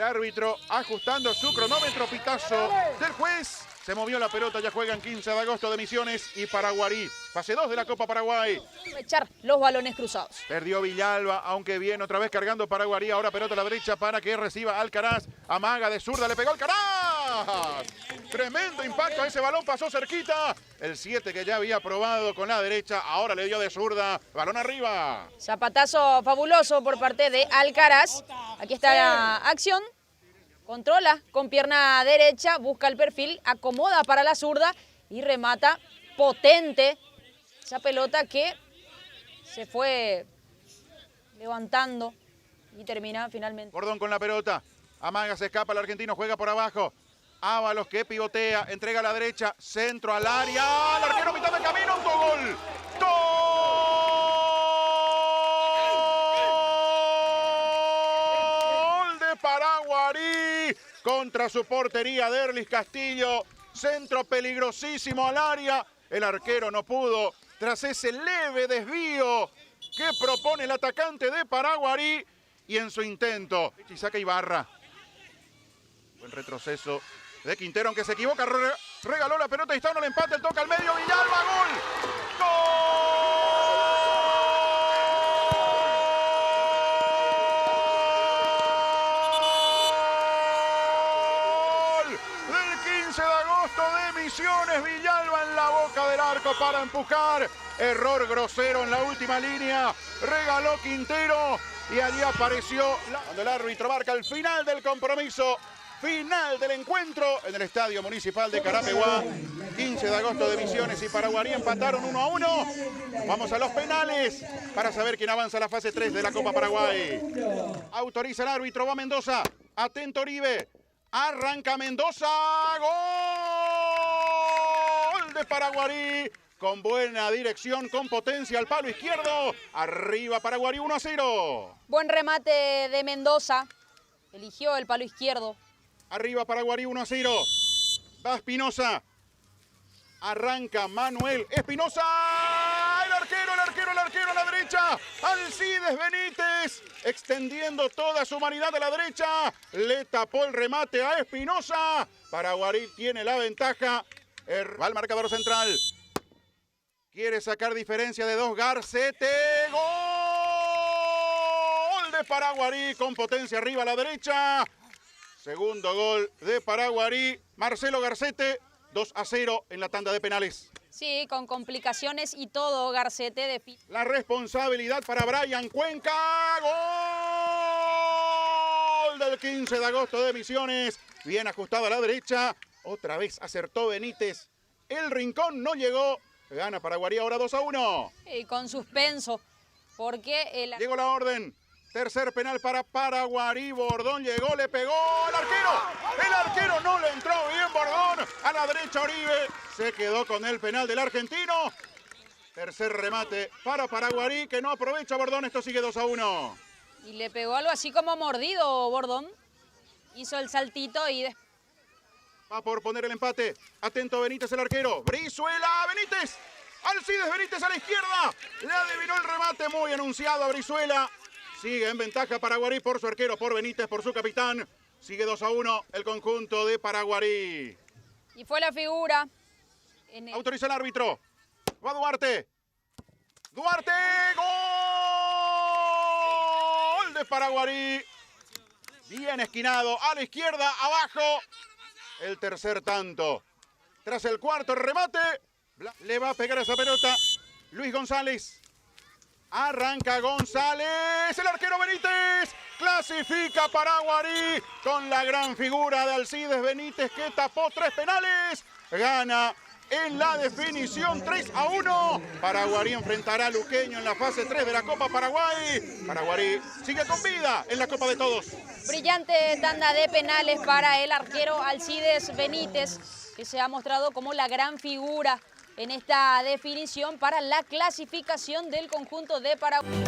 árbitro ajustando su cronómetro, pitazo del juez. Se movió la pelota, ya juegan 15 de agosto de Misiones y Paraguarí. Fase 2 de la Copa Paraguay. Echar los balones cruzados. Perdió Villalba, aunque bien, otra vez cargando Paraguarí. Ahora pelota a la derecha para que reciba Alcaraz. Amaga de zurda, le pegó Alcaraz. Tremendo impacto, ese balón pasó cerquita. El 7 que ya había probado con la derecha, ahora le dio de zurda. Balón arriba. Zapatazo fabuloso por parte de Alcaraz. Aquí está la acción. Controla con pierna derecha, busca el perfil, acomoda para la zurda y remata potente esa pelota que se fue levantando y termina finalmente. Bordón con la pelota, amaga, se escapa el argentino, juega por abajo. Ábalos que pivotea, entrega a la derecha, centro al área, el arquero mitad de camino, autogol. ¡Gol de Paraguarí! Contra su portería, Derlis Castillo, centro peligrosísimo al área. El arquero no pudo, tras ese leve desvío que propone el atacante de Paraguarí. Y en su intento, Chisaca Ibarra. Buen retroceso de Quintero, aunque se equivoca, regaló la pelota y está en el empate, el toca al medio, Villalba, gol. ¡Gol! Del 15 de agosto de Misiones, Villalba en la boca del arco para empujar. Error grosero en la última línea, regaló Quintero. Y allí apareció cuando el árbitro marca el final del compromiso, final del encuentro en el Estadio Municipal de Carapeguá. 15 de agosto de Misiones y Paraguarí empataron 1-1. Vamos a los penales para saber quién avanza a la fase 3 de la Copa Paraguay. Autoriza el árbitro, va Mendoza. Atento Oribe. Arranca Mendoza. ¡Gol de Paraguarí! Con buena dirección, con potencia al palo izquierdo. Arriba Paraguarí 1-0. Buen remate de Mendoza. Eligió el palo izquierdo. Arriba Paraguarí 1-0. Va Espinosa. Arranca Manuel Espinosa. El arquero a la derecha. Alcides Benítez. Extendiendo toda su humanidad a la derecha. Le tapó el remate a Espinosa. Paraguarí tiene la ventaja. Va el marcador central. Quiere sacar diferencia de 2, Garcete. ¡Gol de Paraguarí! Con potencia arriba a la derecha. Segundo gol de Paraguarí. Marcelo Garcete, 2-0 en la tanda de penales. Sí, con complicaciones y todo, Garcete. La responsabilidad para Brian Cuenca. ¡Gol del 15 de agosto de Misiones! Bien ajustado a la derecha. Otra vez acertó Benítez. El rincón no llegó. Gana Paraguarí ahora 2-1. Y con suspenso, porque llegó la orden. Tercer penal para Paraguarí. Bordón llegó, le pegó al arquero. El arquero no le entró bien, Bordón. A la derecha Oribe. Se quedó con el penal del argentino. Tercer remate para Paraguarí, que no aprovecha Bordón. Esto sigue 2-1. Y le pegó algo así como mordido, Bordón. Hizo el saltito y después. Va por poner el empate. Atento Benítez, el arquero. Brizuela, Benítez. Alcides Benítez a la izquierda. Le adivinó el remate, muy anunciado a Brizuela. Sigue en ventaja Paraguarí por su arquero, por Benítez, por su capitán. Sigue 2-1 el conjunto de Paraguarí. Y fue la figura. Autoriza el árbitro. Va Duarte. Duarte. Gol de Paraguarí. Bien esquinado. A la izquierda, abajo. El tercer tanto. Tras el cuarto remate, le va a pegar esa pelota Luis González. Arranca González, el arquero Benítez. Clasifica Paraguarí con la gran figura de Alcides Benítez, que tapó 3 penales. Gana en la definición 3-1. Paraguarí enfrentará a Luqueño en la fase 3 de la Copa Paraguay. Paraguarí sigue con vida en la Copa de Todos. Brillante tanda de penales para el arquero Alcides Benítez, que se ha mostrado como la gran figura en esta definición para la clasificación del conjunto de Paraguay.